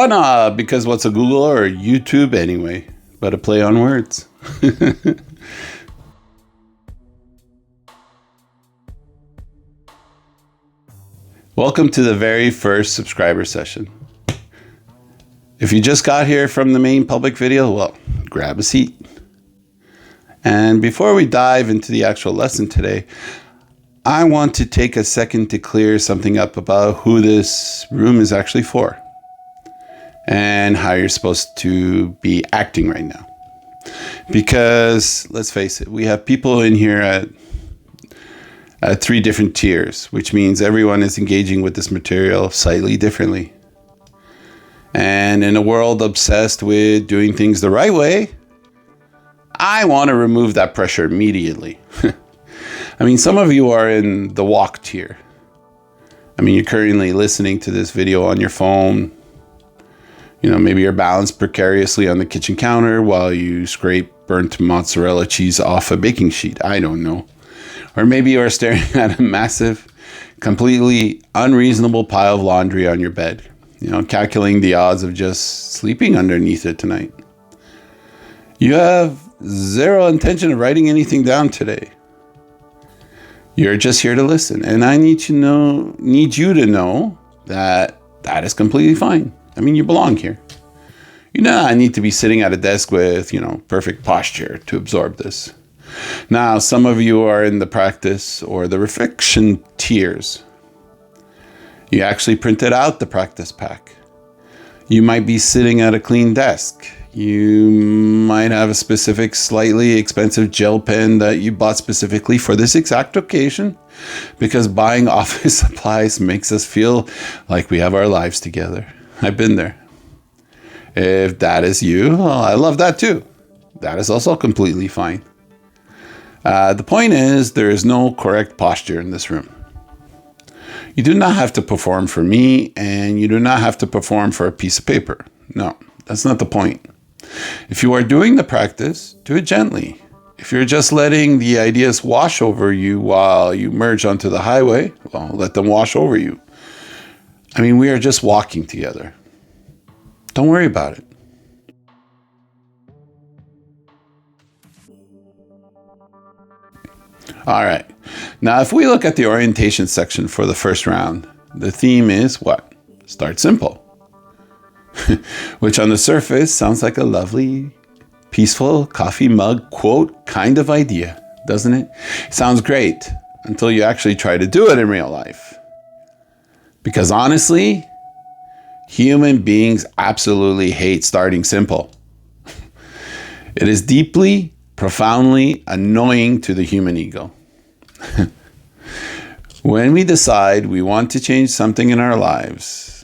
fun because what's a Google or a YouTube anyway, but a play on words. Welcome to the very first subscriber session. If you just got here from the main public video, well, grab a seat. And before we dive into the actual lesson today, I want to take a second to clear something up about who this room is actually for and how you're supposed to be acting right now. Because let's face it, we have people in here at 3 different tiers, which means everyone is engaging with this material slightly differently. And in a world obsessed with doing things the right way, I want to remove that pressure immediately. I mean, some of you are in the walk tier. I mean, you're currently listening to this video on your phone. You know, maybe you're balanced precariously on the kitchen counter while you scrape burnt mozzarella cheese off a baking sheet. I don't know. Or maybe you are staring at a massive, completely unreasonable pile of laundry on your bed. You know, calculating the odds of just sleeping underneath it tonight. You have zero intention of writing anything down today. You're just here to listen. And I need you to know that that is completely fine. I mean, you belong here. You know, I need to be sitting at a desk with, perfect posture to absorb this. Now, some of you are in the practice or the reflection tiers. You actually printed out the practice pack. You might be sitting at a clean desk. You might have a specific, slightly expensive gel pen that you bought specifically for this exact occasion, because buying office supplies makes us feel like we have our lives together. I've been there. If that is you, well, I love that too. That is also completely fine. The point is, there is no correct posture in this room. You do not have to perform for me, and you do not have to perform for a piece of paper. No, that's not the point. If you are doing the practice, do it gently. If you're just letting the ideas wash over you while you merge onto the highway, well, let them wash over you. I mean, we are just walking together. Don't worry about it. All right. Now, if we look at the orientation section for the first round, the theme is what? Start simple. Which on the surface sounds like a lovely, peaceful coffee mug quote kind of idea, doesn't it? Sounds great until you actually try to do it in real life. Because honestly, human beings absolutely hate starting simple. It is deeply, profoundly annoying to the human ego. When we decide we want to change something in our lives,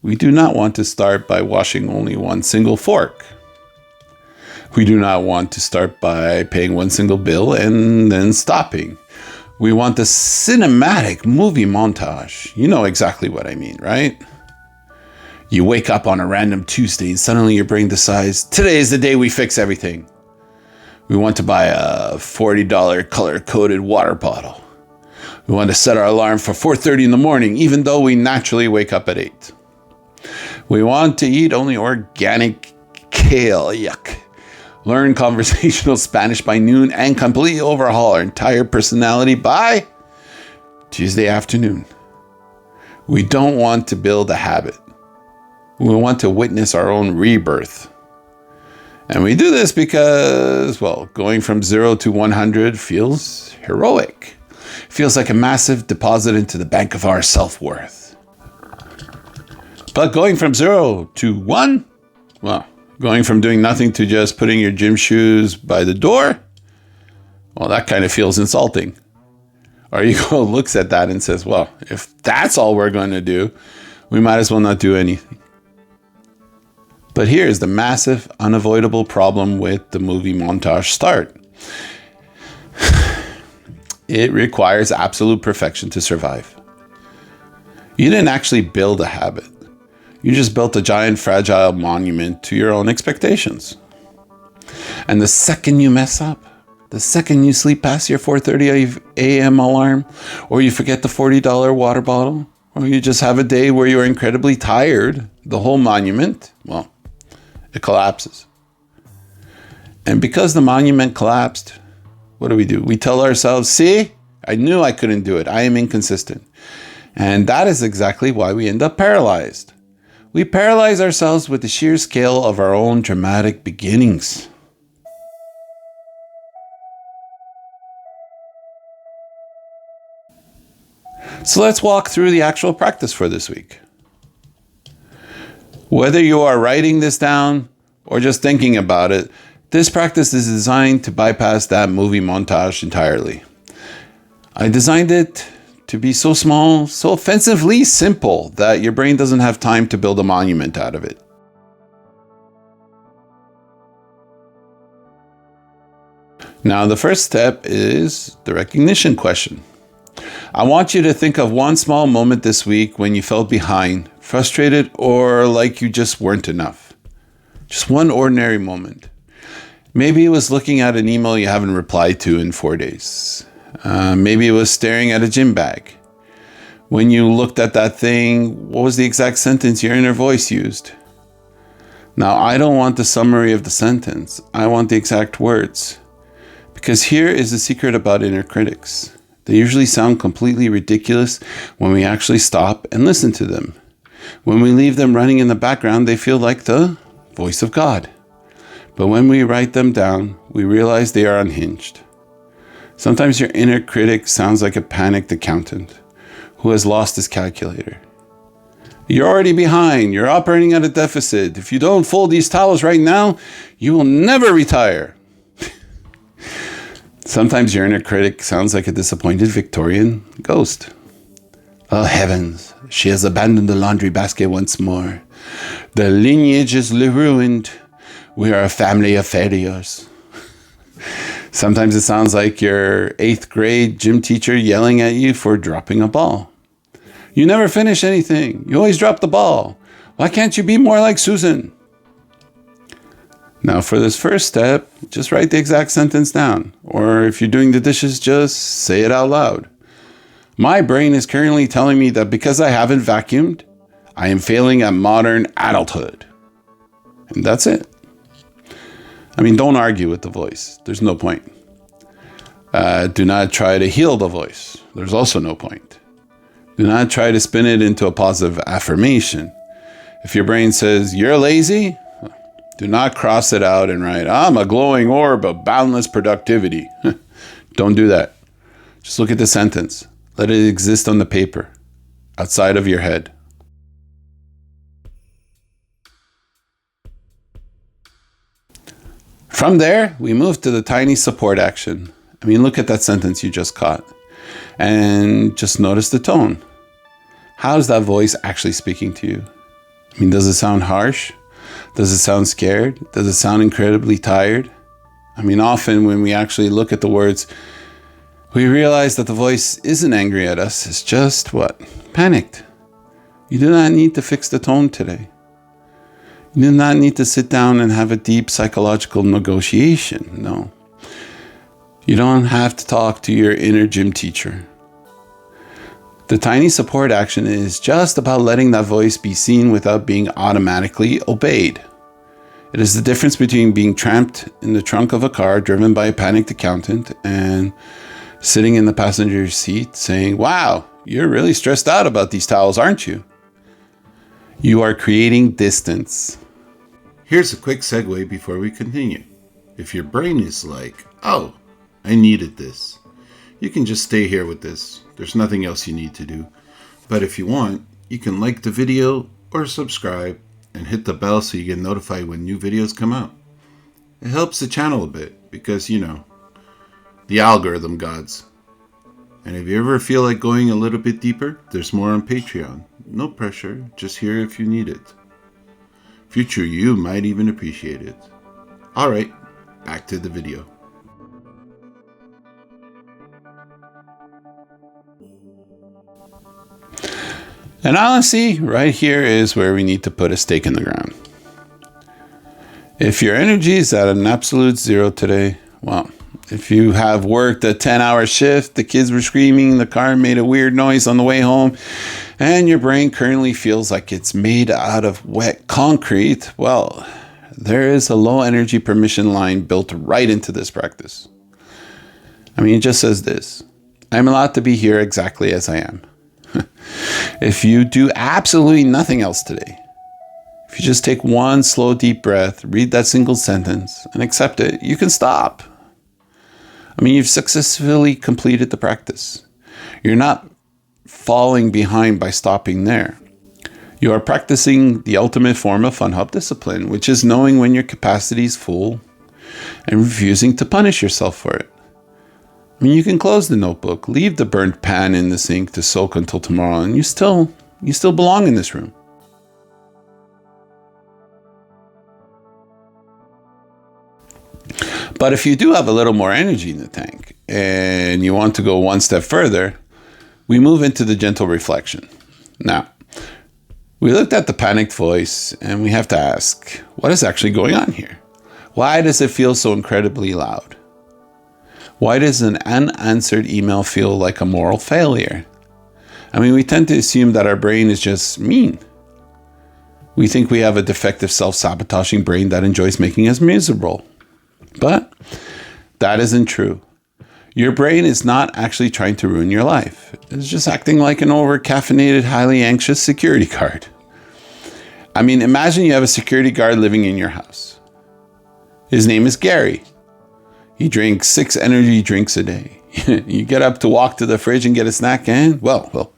we do not want to start by washing only one single fork. We do not want to start by paying one single bill and then stopping. We want the cinematic movie montage. You know exactly what I mean, right? You wake up on a random Tuesday and suddenly your brain decides, today is the day we fix everything. We want to buy a $40 color-coded water bottle. We want to set our alarm for 4:30 in the morning, even though we naturally wake up at 8. We want to eat only organic kale, yuck. Learn conversational Spanish by noon and completely overhaul our entire personality by Tuesday afternoon. We don't want to build a habit. We want to witness our own rebirth. And we do this because, well, going from 0 to 100 feels heroic. Feels like a massive deposit into the bank of our self-worth. But going from 0 to 1, well, going from doing nothing to just putting your gym shoes by the door, well, that kind of feels insulting. Our ego looks at that and says, well, if that's all we're going to do, we might as well not do anything. But here's the massive, unavoidable problem with the movie montage start. It requires absolute perfection to survive. You didn't actually build a habit. You just built a giant, fragile monument to your own expectations. And the second you mess up, the second you sleep past your 4:30 a.m. alarm, or you forget the $40 water bottle, or you just have a day where you're incredibly tired, the whole monument, well, it collapses. And because the monument collapsed, what do? We tell ourselves, see, I knew I couldn't do it. I am inconsistent. And that is exactly why we end up paralyzed. We paralyze ourselves with the sheer scale of our own dramatic beginnings. So let's walk through the actual practice for this week. Whether you are writing this down or just thinking about it, this practice is designed to bypass that movie montage entirely. I designed it to be so small, so offensively simple that your brain doesn't have time to build a monument out of it. Now, the first step is the recognition question. I want you to think of one small moment this week when you felt behind, frustrated, or like you just weren't enough. Just one ordinary moment. Maybe it was looking at an email you haven't replied to in 4 days. Maybe it was staring at a gym bag. When you looked at that thing, what was the exact sentence your inner voice used? Now, I don't want the summary of the sentence. I want the exact words. Because here is the secret about inner critics. They usually sound completely ridiculous when we actually stop and listen to them. When we leave them running in the background, they feel like the voice of God. But when we write them down, we realize they are unhinged. Sometimes your inner critic sounds like a panicked accountant who has lost his calculator. You're already behind. You're operating at a deficit. If you don't fold these towels right now, you will never retire. Sometimes your inner critic sounds like a disappointed Victorian ghost. Oh heavens, she has abandoned the laundry basket once more. The lineage is ruined. We are a family of failures. Sometimes it sounds like your 8th grade gym teacher yelling at you for dropping a ball. You never finish anything. You always drop the ball. Why can't you be more like Susan? Now for this first step, just write the exact sentence down. Or if you're doing the dishes, just say it out loud. My brain is currently telling me that because I haven't vacuumed, I am failing at modern adulthood. And that's it. I mean, don't argue with the voice. There's no point. Do not try to heal the voice. There's also no point. Do not try to spin it into a positive affirmation. If your brain says, you're lazy, do not cross it out and write, I'm a glowing orb of boundless productivity. Don't do that. Just look at the sentence. Let it exist on the paper, outside of your head. From there, we move to the tiny support action. I mean, look at that sentence you just caught. And just notice the tone. How is that voice actually speaking to you? I mean, does it sound harsh? Does it sound scared? Does it sound incredibly tired? I mean, often when we actually look at the words, we realize that the voice isn't angry at us. It's just what? Panicked. You do not need to fix the tone today. You do not need to sit down and have a deep psychological negotiation. No. You don't have to talk to your inner gym teacher. The tiny support action is just about letting that voice be seen without being automatically obeyed. It is the difference between being trapped in the trunk of a car driven by a panicked accountant and sitting in the passenger seat saying, wow, you're really stressed out about these towels, aren't you? You are creating distance. Here's a quick segue before we continue. If your brain is like, oh, I needed this, you can just stay here with this. There's nothing else you need to do. But if you want, you can like the video or subscribe and hit the bell so you get notified when new videos come out. It helps the channel a bit because, you know, the algorithm gods. And if you ever feel like going a little bit deeper, there's more on Patreon. No pressure, just here if you need it. Future you might even appreciate it. Alright, back to the video. And honestly, right here is where we need to put a stake in the ground. If your energy is at an absolute zero today, well, if you have worked a 10-hour shift, the kids were screaming, the car made a weird noise on the way home, and your brain currently feels like it's made out of wet concrete, well, there is a low energy permission line built right into this practice. I mean, it just says this: I'm allowed to be here exactly as I am. If you do absolutely nothing else today, if you just take one slow, deep breath, read that single sentence, and accept it, you can stop. I mean, you've successfully completed the practice. You're not falling behind by stopping there. You are practicing the ultimate form of Fun Hub discipline, which is knowing when your capacity is full and refusing to punish yourself for it. I mean, you can close the notebook, leave the burnt pan in the sink to soak until tomorrow, and you still belong in this room. But if you do have a little more energy in the tank and you want to go one step further, we move into the gentle reflection. Now, we looked at the panicked voice and we have to ask, what is actually going on here? Why does it feel so incredibly loud? Why does an unanswered email feel like a moral failure? I mean, we tend to assume that our brain is just mean. We think we have a defective, self-sabotaging brain that enjoys making us miserable. But that isn't true. Your brain is not actually trying to ruin your life. It's just acting like an over-caffeinated, highly anxious security guard. I mean, imagine you have a security guard living in your house. His name is Gary. He drinks 6 energy drinks a day. You get up to walk to the fridge and get a snack, and, well,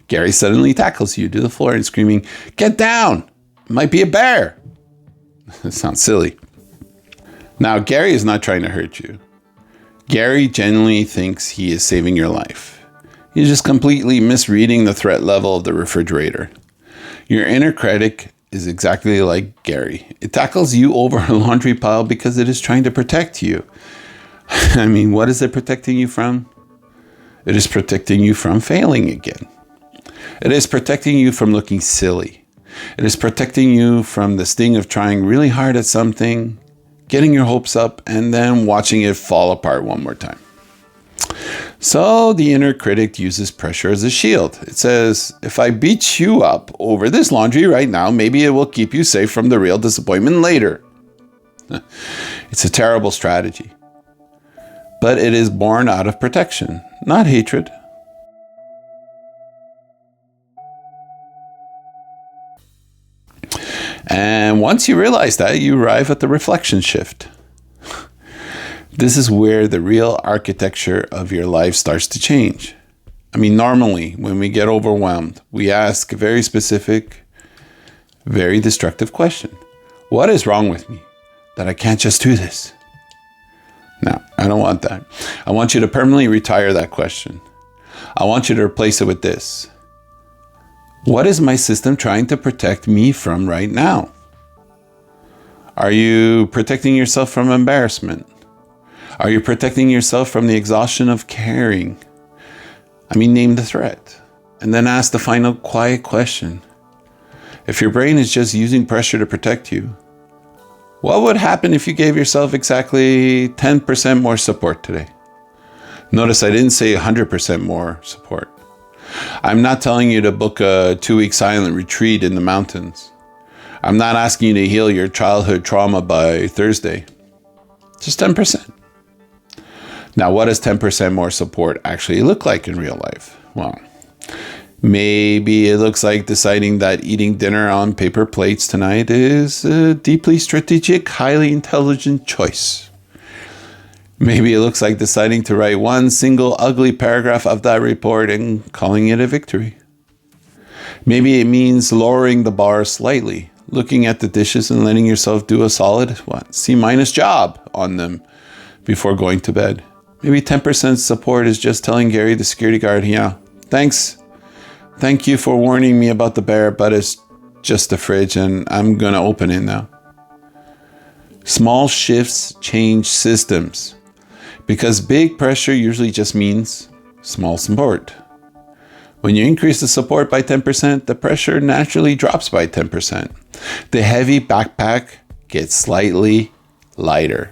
Gary suddenly tackles you to the floor and screaming, "Get down! It might be a bear!" That sounds silly. Now, Gary is not trying to hurt you. Gary genuinely thinks he is saving your life. He's just completely misreading the threat level of the refrigerator. Your inner critic is exactly like Gary. It tackles you over a laundry pile because it is trying to protect you. I mean, what is it protecting you from? It is protecting you from failing again. It is protecting you from looking silly. It is protecting you from the sting of trying really hard at something, getting your hopes up, and then watching it fall apart one more time. So the inner critic uses pressure as a shield. It says, if I beat you up over this laundry right now, maybe it will keep you safe from the real disappointment later. It's a terrible strategy. But it is born out of protection, not hatred. And once you realize that, you arrive at the reflection shift. This is where the real architecture of your life starts to change. I mean, normally, when we get overwhelmed, we ask a very specific, very destructive question. What is wrong with me that I can't just do this? No, I don't want that. I want you to permanently retire that question. I want you to replace it with this. What is my system trying to protect me from right now? Are you protecting yourself from embarrassment? Are you protecting yourself from the exhaustion of caring? I mean, name the threat. And then ask the final quiet question. If your brain is just using pressure to protect you, what would happen if you gave yourself exactly 10% more support today? Notice I didn't say 100% more support. I'm not telling you to book a 2-week silent retreat in the mountains. I'm not asking you to heal your childhood trauma by Thursday. Just 10%. Now, what does 10% more support actually look like in real life? Well, maybe it looks like deciding that eating dinner on paper plates tonight is a deeply strategic, highly intelligent choice. Maybe it looks like deciding to write one single ugly paragraph of that report and calling it a victory. Maybe it means lowering the bar slightly, looking at the dishes and letting yourself do a solid C- job on them before going to bed. Maybe 10% support is just telling Gary, the security guard, yeah, thanks. Thank you for warning me about the bear, but it's just a fridge and I'm going to open it now. Small shifts change systems because big pressure usually just means small support. When you increase the support by 10%, the pressure naturally drops by 10%. The heavy backpack gets slightly lighter.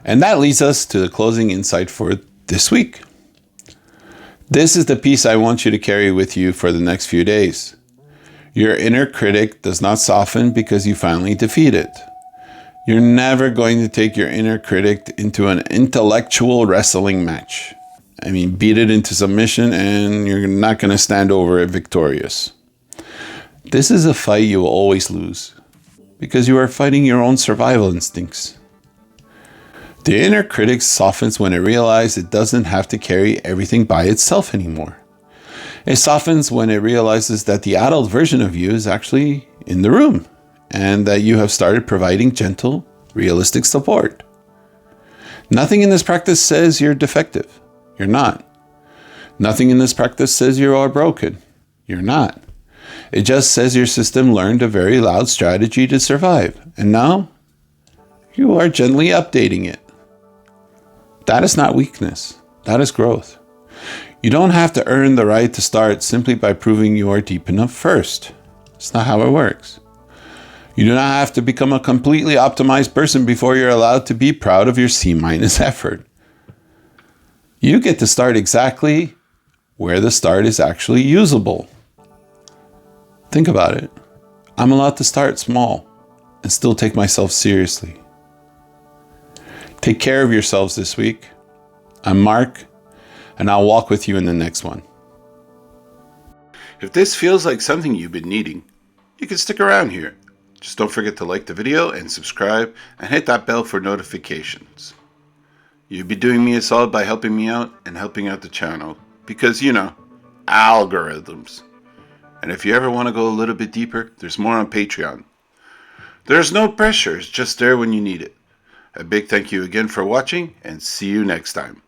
And that leads us to the closing insight for this week. This is the piece I want you to carry with you for the next few days. Your inner critic does not soften because you finally defeat it. You're never going to take your inner critic into an intellectual wrestling match. Beat it into submission and you're not going to stand over it victorious. This is a fight you will always lose because you are fighting your own survival instincts. The inner critic softens when it realizes it doesn't have to carry everything by itself anymore. It softens when it realizes that the adult version of you is actually in the room and that you have started providing gentle, realistic support. Nothing in this practice says you're defective. You're not. Nothing in this practice says you are broken. You're not. It just says your system learned a very loud strategy to survive, and now you are gently updating it. That is not weakness. That is growth. You don't have to earn the right to start simply by proving you are deep enough first. It's not how it works. You do not have to become a completely optimized person before you're allowed to be proud of your C- effort. You get to start exactly where the start is actually usable. Think about it. I'm allowed to start small and still take myself seriously. Take care of yourselves this week. I'm Mark, and I'll walk with you in the next one. If this feels like something you've been needing, you can stick around here. Just don't forget to like the video and subscribe and hit that bell for notifications. You'd be doing me a solid by helping me out and helping out the channel because, algorithms. And if you ever want to go a little bit deeper, there's more on Patreon. There's no pressure, it's just there when you need it. A big thank you again for watching, and see you next time.